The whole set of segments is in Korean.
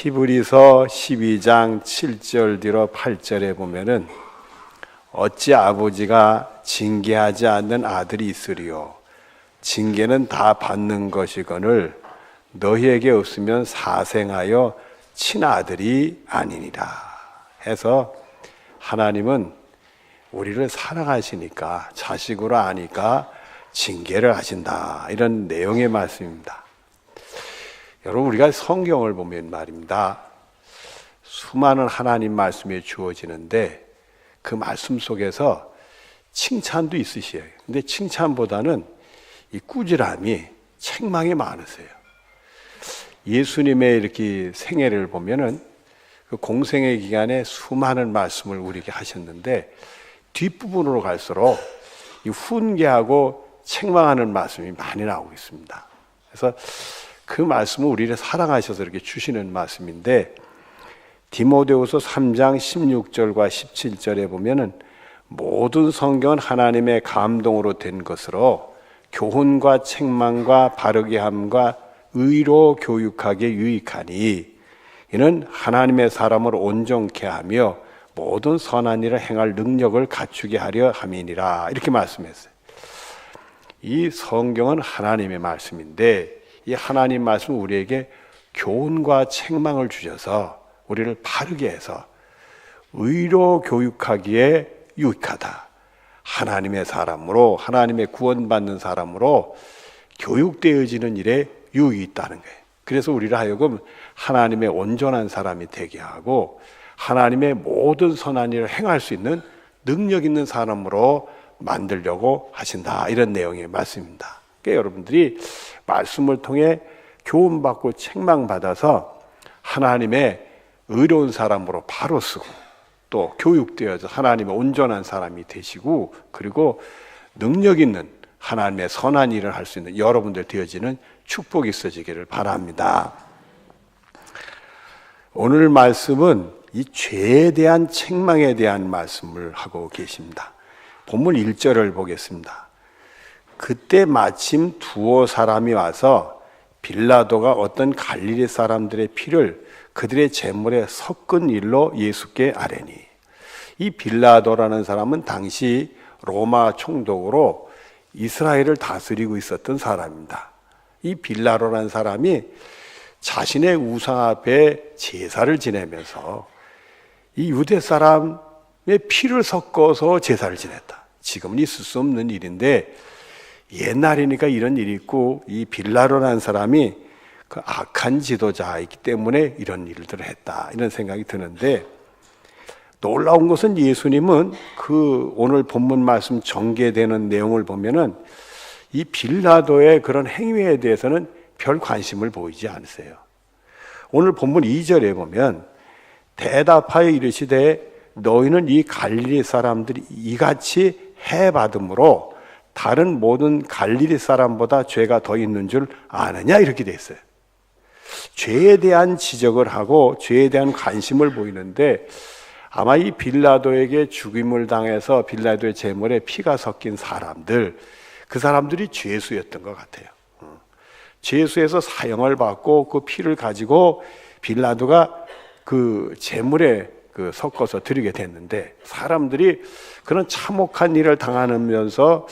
히브리서 12장 7절 뒤로 8절에 보면은 어찌 아버지가 징계하지 않는 아들이 있으리요 징계는 다 받는 것이거늘 너희에게 없으면 사생하여 친아들이 아니니라 해서 하나님은 우리를 사랑하시니까 자식으로 아니까 징계를 하신다 이런 내용의 말씀입니다. 여러분 우리가 성경을 보면 말입니다. 수많은 하나님 말씀이 주어지는데 그 말씀 속에서 칭찬도 있으시에요. 근데 칭찬보다는 이 꾸지람이 책망이 많으세요. 예수님의 이렇게 생애를 보면은 그 공생의 기간에 수많은 말씀을 우리에게 하셨는데 뒷부분으로 갈수록 이 훈계하고 책망하는 말씀이 많이 나오고 있습니다. 그래서 그 말씀을 우리를 사랑하셔서 이렇게 주시는 말씀인데 디모데후서 3장 16절과 17절에 보면은 모든 성경은 하나님의 감동으로 된 것으로 교훈과 책망과 바르게 함과 의로 교육하기에 유익하니 이는 하나님의 사람을 온전케 하며 모든 선한 일을 행할 능력을 갖추게 하려 함이니라 이렇게 말씀했어요. 이 성경은 하나님의 말씀인데 이 하나님 말씀은 우리에게 교훈과 책망을 주셔서 우리를 바르게 해서 의로 교육하기에 유익하다. 하나님의 사람으로 하나님의 구원받는 사람으로 교육되어지는 일에 유익이 있다는 거예요. 그래서 우리를 하여금 하나님의 온전한 사람이 되게 하고 하나님의 모든 선한 일을 행할 수 있는 능력 있는 사람으로 만들려고 하신다 이런 내용의 말씀입니다. 그러니까 여러분들이 말씀을 통해 교훈받고 책망받아서 하나님의 의로운 사람으로 바로 쓰고 또 교육되어서 하나님의 온전한 사람이 되시고 그리고 능력 있는 하나님의 선한 일을 할 수 있는 여러분들 되어지는 축복이 있어지기를 바랍니다. 오늘 말씀은 이 죄에 대한 책망에 대한 말씀을 하고 계십니다. 본문 1절을 보겠습니다. 그때 마침 두어 사람이 와서 빌라도가 어떤 갈릴리 사람들의 피를 그들의 제물에 섞은 일로 예수께 아뢰니 이 빌라도라는 사람은 당시 로마 총독으로 이스라엘을 다스리고 있었던 사람입니다. 이 빌라도라는 사람이 자신의 우상 앞에 제사를 지내면서 이 유대 사람의 피를 섞어서 제사를 지냈다. 지금은 있을 수 없는 일인데 옛날이니까 이런 일이 있고 이 빌라도라는 사람이 그 악한 지도자이기 때문에 이런 일들을 했다 이런 생각이 드는데 놀라운 것은 예수님은 그 오늘 본문 말씀 전개되는 내용을 보면은 이 빌라도의 그런 행위에 대해서는 별 관심을 보이지 않으세요. 오늘 본문 2절에 보면 대답하여 이르시되 너희는 이 갈릴리 사람들이 이같이 해받음으로 다른 모든 갈릴리 사람보다 죄가 더 있는 줄 아느냐 이렇게 돼 있어요. 죄에 대한 지적을 하고 죄에 대한 관심을 보이는데 아마 이 빌라도에게 죽임을 당해서 빌라도의 제물에 피가 섞인 사람들 그 사람들이 죄수였던 것 같아요. 죄수에서 사형을 받고 그 피를 가지고 빌라도가 그 제물에 섞어서 드리게 됐는데 사람들이 그런 참혹한 일을 당하면서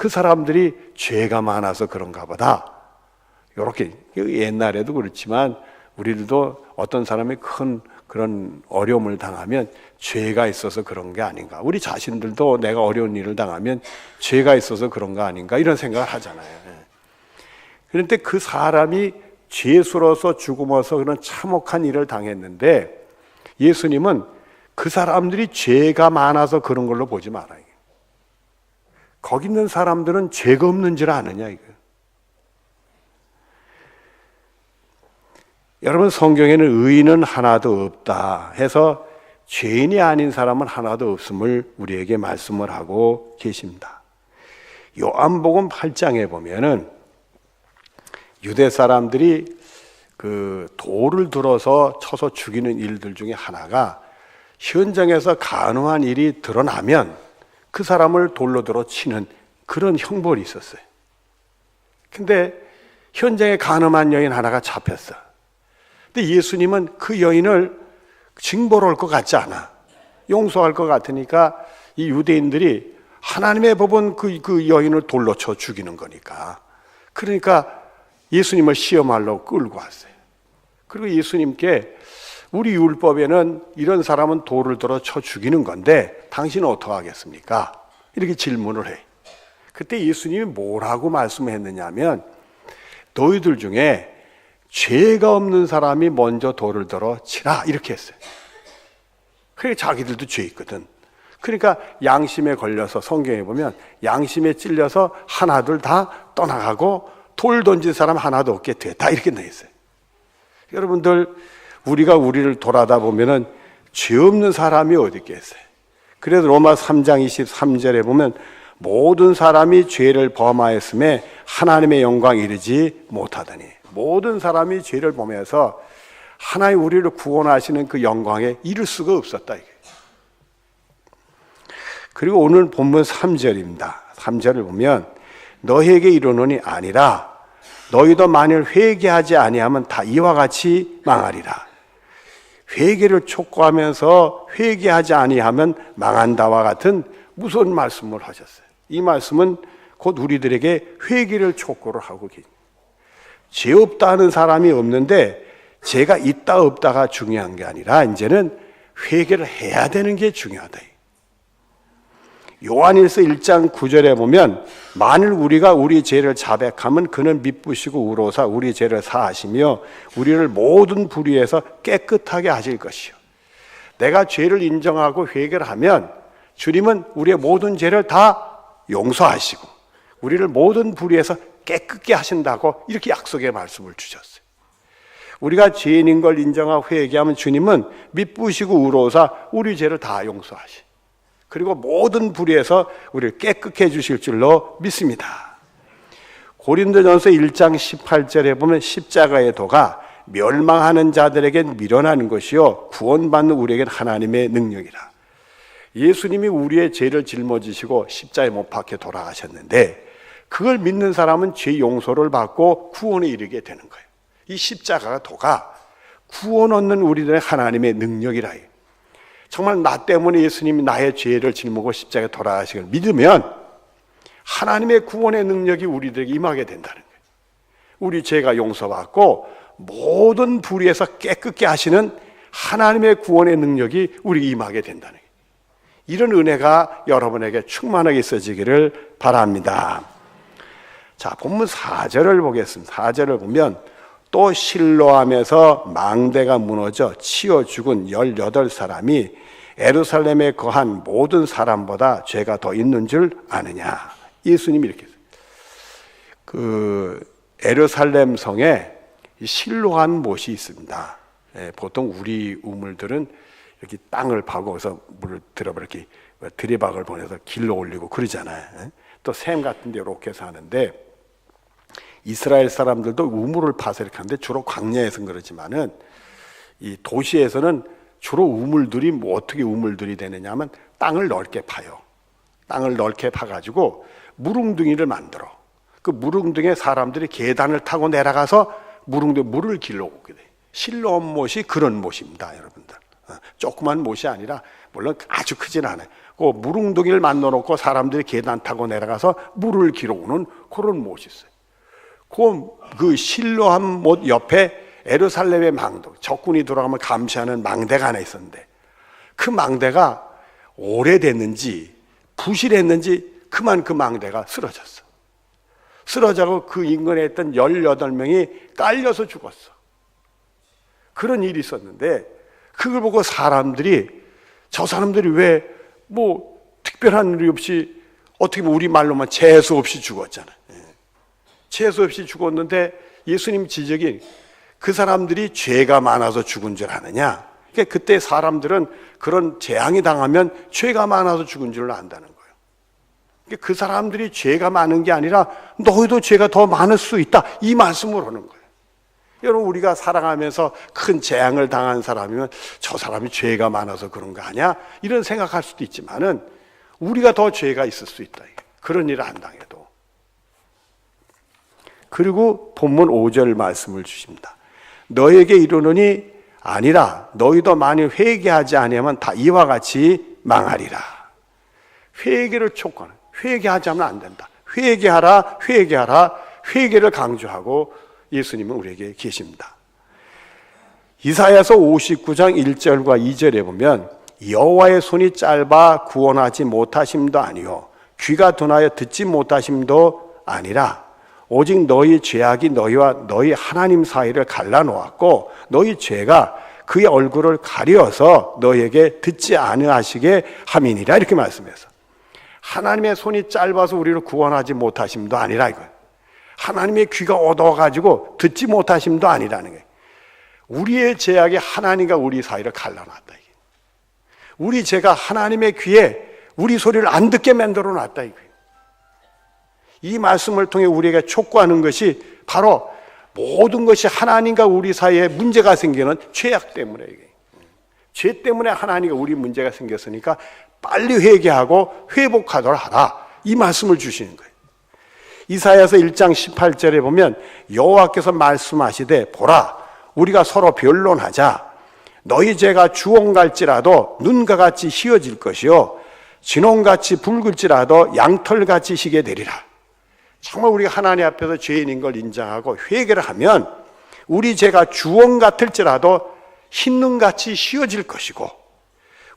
그 사람들이 죄가 많아서 그런가 보다. 이렇게 옛날에도 그렇지만 우리들도 어떤 사람이 큰 그런 어려움을 당하면 죄가 있어서 그런 게 아닌가. 우리 자신들도 내가 어려운 일을 당하면 죄가 있어서 그런 거 아닌가 이런 생각을 하잖아요. 그런데 그 사람이 죄수로서 죽음어서 그런 참혹한 일을 당했는데 예수님은 그 사람들이 죄가 많아서 그런 걸로 보지 말아요. 거기 있는 사람들은 죄가 없는 줄 아느냐 이거. 여러분 성경에는 의인은 하나도 없다 해서 죄인이 아닌 사람은 하나도 없음을 우리에게 말씀을 하고 계십니다. 요한복음 8장에 보면은 유대 사람들이 그 돌을 들어서 쳐서 죽이는 일들 중에 하나가 현장에서 간음한 일이 드러나면 그 사람을 돌로 들어 치는 그런 형벌이 있었어요. 근데 현장에 간음한 여인 하나가 잡혔어. 근데 예수님은 그 여인을 징벌할 것 같지 않아. 용서할 것 같으니까 이 유대인들이 하나님의 법은 그 여인을 돌로 쳐 죽이는 거니까. 그러니까 예수님을 시험하려고 끌고 왔어요. 그리고 예수님께 우리 율법에는 이런 사람은 돌을 들어 쳐 죽이는 건데 당신은 어떻게 하겠습니까? 이렇게 질문을 해. 그때 예수님이 뭐라고 말씀했느냐면 너희들 중에 죄가 없는 사람이 먼저 돌을 들어 치라 이렇게 했어요. 그러니까 자기들도 죄 있거든. 그러니까 양심에 걸려서 성경에 보면 양심에 찔려서 하나둘 다 떠나가고 돌 던진 사람 하나도 없게 됐다 이렇게 돼 있어요. 여러분들 우리가 우리를 돌아다 보면은 죄 없는 사람이 어디 있겠어요. 그래서 로마 3장 23절에 보면 모든 사람이 죄를 범하였음에 하나님의 영광 이르지 못하더니 모든 사람이 죄를 범해서 하나님 우리를 구원하시는 그 영광에 이를 수가 없었다. 그리고 오늘 본문 3절입니다. 3절을 보면 너희에게 이르노니 아니라 너희도 만일 회개하지 아니하면 다 이와 같이 망하리라. 회개를 촉구하면서 회개하지 아니하면 망한다와 같은 무서운 말씀을 하셨어요. 이 말씀은 곧 우리들에게 회개를 촉구를 하고 계십니다. 죄 없다는 사람이 없는데 죄가 있다 없다가 중요한 게 아니라 이제는 회개를 해야 되는 게 중요하다. 요한일서 1장 9절에 보면 만일 우리가 우리 죄를 자백하면 그는 미쁘시고 의로사 우리 죄를 사하시며 우리를 모든 불의에서 깨끗하게 하실 것이요. 내가 죄를 인정하고 회개를 하면 주님은 우리의 모든 죄를 다 용서하시고 우리를 모든 불의에서 깨끗게 하신다고 이렇게 약속의 말씀을 주셨어요. 우리가 죄인인 걸 인정하고 회개하면 주님은 미쁘시고 의로사 우리 죄를 다 용서하시. 그리고 모든 불의에서 우리를 깨끗게 해주실 줄로 믿습니다. 고린도전서 1장 18절에 보면 십자가의 도가 멸망하는 자들에겐 미련한 것이요 구원받는 우리에겐 하나님의 능력이라. 예수님이 우리의 죄를 짊어지시고 십자가에 못 박혀 돌아가셨는데 그걸 믿는 사람은 죄 용서를 받고 구원에 이르게 되는 거예요. 이 십자가가 도가 구원 얻는 우리들의 하나님의 능력이라. 정말 나 때문에 예수님이 나의 죄를 짊어지고 십자가에 돌아가신 걸 믿으면 하나님의 구원의 능력이 우리들에게 임하게 된다는 거예요. 우리 죄가 용서받고 모든 불의에서 깨끗게 하시는 하나님의 구원의 능력이 우리에게 임하게 된다는 거예요. 이런 은혜가 여러분에게 충만하게 있어지기를 바랍니다. 자, 본문 4절을 보겠습니다. 4절을 보면 또 실로암에서 망대가 무너져 치여 죽은 18사람이 예루살렘에 거한 모든 사람보다 죄가 더 있는 줄 아느냐. 예수님이 이렇게 했어요. 그 예루살렘 성에 실로암 못이 있습니다. 보통 우리 우물들은 이렇게 땅을 파고 거기서 물을 들어봐 이렇게 들이박을 보내서 길로 올리고 그러잖아요. 또 샘 같은 데 이렇게 해서 하는데 이스라엘 사람들도 우물을 파서 이렇게 하는데 주로 광야에서는 그러지만은 이 도시에서는 주로 우물들이 뭐 어떻게 우물들이 되느냐 하면 땅을 넓게 파요. 땅을 넓게 파가지고 무릉둥이를 만들어. 그 무릉둥이에 사람들이 계단을 타고 내려가서 무릉둥이 물을 길러 오게 돼. 실로암 못이 그런 못입니다, 여러분들. 조그만 못이 아니라 물론 아주 크진 않아요. 그 무릉둥이를 만들어 놓고 사람들이 계단 타고 내려가서 물을 길어 오는 그런 못이 있어요. 그 실로암 못 옆에 예루살렘의 망도, 적군이 들어가면 감시하는 망대가 하나 있었는데 그 망대가 오래됐는지 부실했는지 그만 그 망대가 쓰러졌어. 쓰러져서 그 인근에 있던 18명이 깔려서 죽었어. 그런 일이 있었는데 그걸 보고 사람들이 저 사람들이 왜 뭐 특별한 일이 없이 어떻게 보면 우리 말로만 재수 없이 죽었잖아. 재수 없이 죽었는데 예수님 지적이 그 사람들이 죄가 많아서 죽은 줄 아느냐. 그러니까 그때 사람들은 그런 재앙이 당하면 죄가 많아서 죽은 줄 안다는 거예요. 그러니까 그 사람들이 죄가 많은 게 아니라 너희도 죄가 더 많을 수 있다. 이 말씀을 하는 거예요. 여러분 우리가 살아가면서 큰 재앙을 당한 사람이면 저 사람이 죄가 많아서 그런 거 아니야? 이런 생각할 수도 있지만은 우리가 더 죄가 있을 수 있다. 그런 일을 안 당해도. 그리고 본문 5절 말씀을 주십니다. 너에게 이르노니 아니라 너희도 만일 회개하지 아니하면 다 이와 같이 망하리라. 회개를 촉구하는, 회개하지 않으면 안 된다. 회개하라, 회개하라, 회개를 강조하고 예수님은 우리에게 계십니다. 이사야서 59장 1절과 2절에 보면 여호와의 손이 짧아 구원하지 못하심도 아니요 귀가 둔하여 듣지 못하심도 아니라 오직 너희 죄악이 너희와 너희 하나님 사이를 갈라놓았고 너희 죄가 그의 얼굴을 가려서 너희에게 듣지 않으시게 함이니라. 이렇게 말씀해서 하나님의 손이 짧아서 우리를 구원하지 못하심도 아니라 이거예요. 하나님의 귀가 어두워가지고 듣지 못하심도 아니라는 거예요. 우리의 죄악이 하나님과 우리 사이를 갈라놨다. 이게. 우리 죄가 하나님의 귀에 우리 소리를 안 듣게 만들어 놨다. 이거예요. 이 말씀을 통해 우리에게 촉구하는 것이 바로 모든 것이 하나님과 우리 사이에 문제가 생기는 죄악 때문에 이게. 죄 때문에 하나님과 우리 문제가 생겼으니까 빨리 회개하고 회복하도록 하라. 이 말씀을 주시는 거예요. 이사야서 1장 18절에 보면 여호와께서 말씀하시되 보라 우리가 서로 변론하자. 너희 죄가 주홍갈지라도 눈과 같이 희어질 것이요 진홍같이 붉을지라도 양털같이 희게 되리라. 정말 우리가 하나님 앞에서 죄인인 걸 인정하고 회개를 하면 우리 죄가 주홍 같을지라도 흰 눈같이 희어질 것이고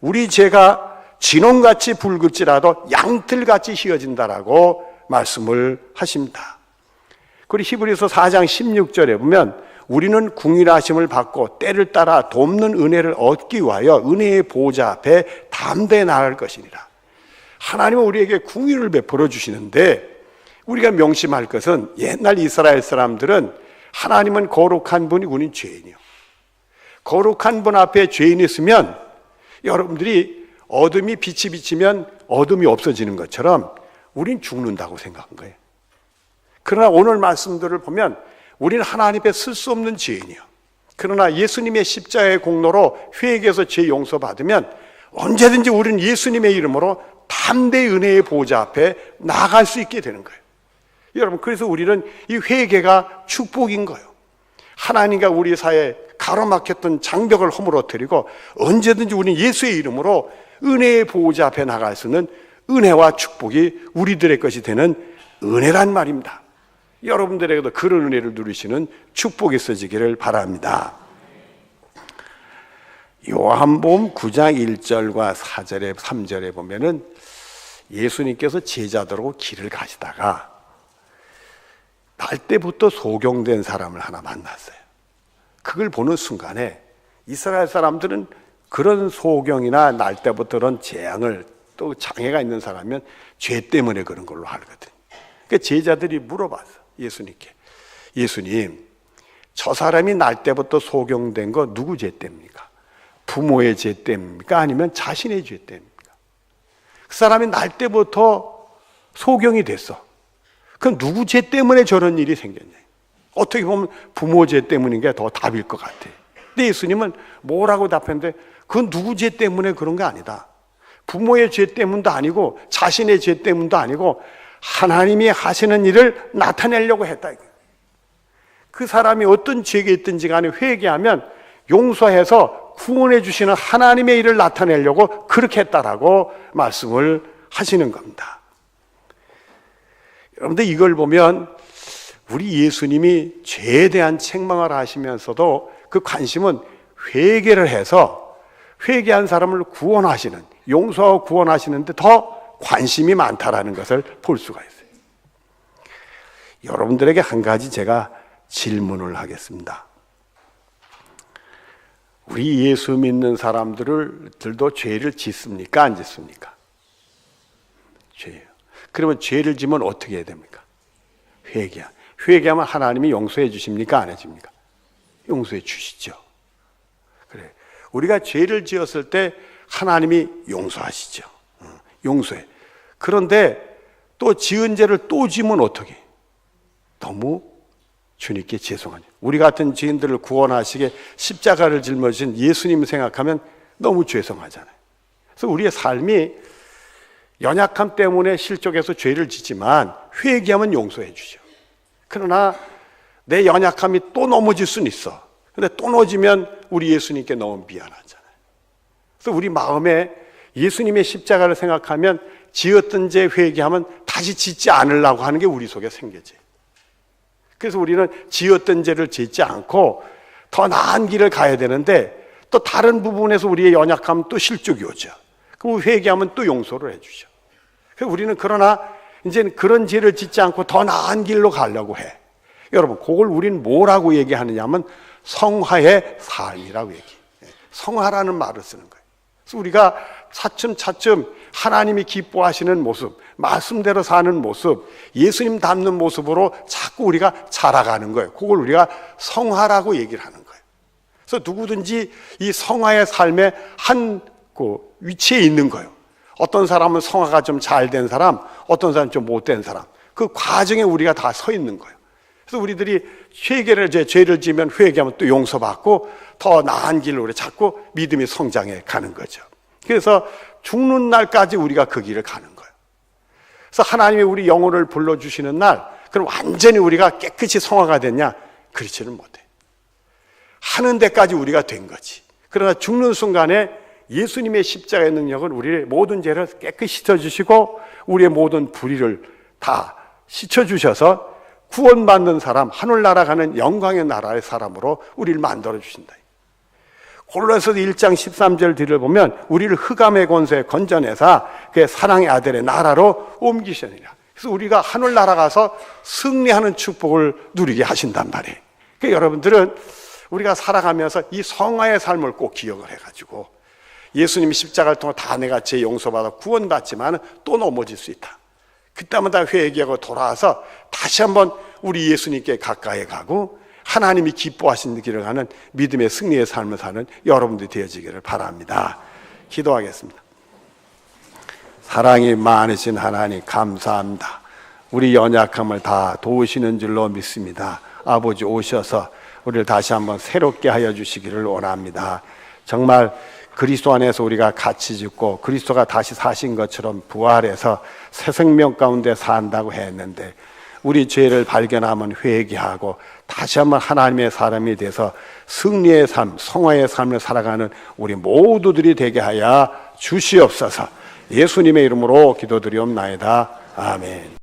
우리 죄가 진홍같이 붉을지라도 양털같이 희어진다라고 말씀을 하십니다. 그리고 히브리서 4장 16절에 보면 우리는 궁일하심을 받고 때를 따라 돕는 은혜를 얻기 위하여 은혜의 보좌 앞에 담대히 나아갈 것이니라. 하나님은 우리에게 궁일을 베풀어 주시는데 우리가 명심할 것은 옛날 이스라엘 사람들은 하나님은 거룩한 분이 우리는 죄인이요. 거룩한 분 앞에 죄인이 있으면 여러분들이 어둠이 빛이 비치면 어둠이 없어지는 것처럼 우린 죽는다고 생각한 거예요. 그러나 오늘 말씀들을 보면 우리는 하나님 앞에 쓸 수 없는 죄인이요. 그러나 예수님의 십자가의 공로로 회개해서 죄 용서받으면 언제든지 우리는 예수님의 이름으로 담대히 은혜의 보좌 앞에 나아갈 수 있게 되는 거예요. 여러분, 그래서 우리는 이 회개가 축복인 거예요. 하나님과 우리 사이에 가로막혔던 장벽을 허물어뜨리고 언제든지 우리는 예수의 이름으로 은혜의 보호자 앞에 나갈 수 있는 은혜와 축복이 우리들의 것이 되는 은혜란 말입니다. 여러분들에게도 그런 은혜를 누리시는 축복이 있어지기를 바랍니다. 요한복음 9장 1절과 4절에 3절에 보면은 예수님께서 제자들하고 길을 가시다가 날 때부터 소경된 사람을 하나 만났어요. 그걸 보는 순간에 이스라엘 사람들은 그런 소경이나 날 때부터 그런 재앙을 또 장애가 있는 사람이면 죄 때문에 그런 걸로 알거든요. 그러니까 제자들이 물어봤어 예수님께. 예수님, 저 사람이 날 때부터 소경된 거 누구 죄 때문입니까? 부모의 죄 때문입니까? 아니면 자신의 죄 때문입니까? 그 사람이 날 때부터 소경이 됐어. 그럼 누구 죄 때문에 저런 일이 생겼냐? 어떻게 보면 부모 죄 때문인 게 더 답일 것 같아. 근데 예수님은 뭐라고 답했는데 그건 누구 죄 때문에 그런 게 아니다. 부모의 죄 때문도 아니고 자신의 죄 때문도 아니고 하나님이 하시는 일을 나타내려고 했다. 그 사람이 어떤 죄가 있든지 간에 회개하면 용서해서 구원해 주시는 하나님의 일을 나타내려고 그렇게 했다라고 말씀을 하시는 겁니다. 여러분들 이걸 보면 우리 예수님이 죄에 대한 책망을 하시면서도 그 관심은 회개를 해서 회개한 사람을 구원하시는, 용서하고 구원하시는데 더 관심이 많다라는 것을 볼 수가 있어요. 여러분들에게 한 가지 제가 질문을 하겠습니다. 우리 예수 믿는 사람들도 죄를 짓습니까? 안 짓습니까? 죄예요. 그러면 죄를 지면 어떻게 해야 됩니까? 회개하면 하나님이 용서해 주십니까? 안 해줍니까? 용서해 주시죠. 그래. 우리가 죄를 지었을 때 하나님이 용서하시죠. 용서해. 그런데 또 지은 죄를 또 지면 어떻게? 너무 주님께 죄송하죠. 우리 같은 죄인들을 구원하시게 십자가를 짊어진 예수님 생각하면 너무 죄송하잖아요. 그래서 우리의 삶이 연약함 때문에 실족해서 죄를 짓지만 회개하면 용서해 주죠. 그러나 내 연약함이 또 넘어질 수는 있어. 근데 또 놓지면 우리 예수님께 너무 미안하잖아요. 그래서 우리 마음에 예수님의 십자가를 생각하면 지었던 죄 회개하면 다시 짓지 않으려고 하는 게 우리 속에 생겨져요. 그래서 우리는 지었던 죄를 짓지 않고 더 나은 길을 가야 되는데 또 다른 부분에서 우리의 연약함은 또 실족이 오죠. 그럼 회개하면 또 용서를 해주죠. 그래서 우리는 그러나 이제는 그런 죄를 짓지 않고 더 나은 길로 가려고 해. 여러분, 그걸 우리는 뭐라고 얘기하느냐면 성화의 삶이라고 얘기해요. 성화라는 말을 쓰는 거예요. 그래서 우리가 차츰차츰 하나님이 기뻐하시는 모습, 말씀대로 사는 모습, 예수님 닮는 모습으로 자꾸 우리가 자라가는 거예요. 그걸 우리가 성화라고 얘기를 하는 거예요. 그래서 누구든지 이 성화의 삶의 한 위치에 있는 거예요. 어떤 사람은 성화가 좀 잘 된 사람, 어떤 사람은 좀 못된 사람, 그 과정에 우리가 다 서 있는 거예요. 그래서 우리들이 죄를 지으면 회개하면 또 용서받고 더 나은 길로 우리 자꾸 믿음이 성장해 가는 거죠. 그래서 죽는 날까지 우리가 그 길을 가는 거예요. 그래서 하나님이 우리 영혼을 불러주시는 날, 그럼 완전히 우리가 깨끗이 성화가 됐냐? 그렇지는 못해. 하는 데까지 우리가 된 거지. 그러나 죽는 순간에 예수님의 십자가의 능력은 우리의 모든 죄를 깨끗이 씻어주시고 우리의 모든 불의를 다 씻어주셔서 구원받는 사람, 하늘나라 가는 영광의 나라의 사람으로 우리를 만들어주신다. 골로새서 1장 13절 뒤를 보면 우리를 흑암의 권세에 건져내사 그의 사랑의 아들의 나라로 옮기시느니라. 그래서 우리가 하늘나라 가서 승리하는 축복을 누리게 하신단 말이에요. 그러니까 여러분들은 우리가 살아가면서 이 성화의 삶을 꼭 기억을 해가지고 예수님이 십자가를 통해 다 내가 죄 용서받아 구원받지만 또 넘어질 수 있다. 그때마다 회개하고 돌아와서 다시 한번 우리 예수님께 가까이 가고 하나님이 기뻐하시는 길을 가는 믿음의 승리의 삶을 사는 여러분들이 되어지기를 바랍니다. 기도하겠습니다. 사랑이 많으신 하나님 감사합니다. 우리 연약함을 다 도우시는 줄로 믿습니다. 아버지 오셔서 우리를 다시 한번 새롭게 하여 주시기를 원합니다. 정말 그리스도 안에서 우리가 같이 짓고 그리스도가 다시 사신 것처럼 부활해서 새 생명 가운데 산다고 했는데 우리 죄를 발견하면 회개하고 다시 한번 하나님의 사람이 돼서 승리의 삶, 성화의 삶을 살아가는 우리 모두들이 되게 하여 주시옵소서. 예수님의 이름으로 기도드리옵나이다. 아멘.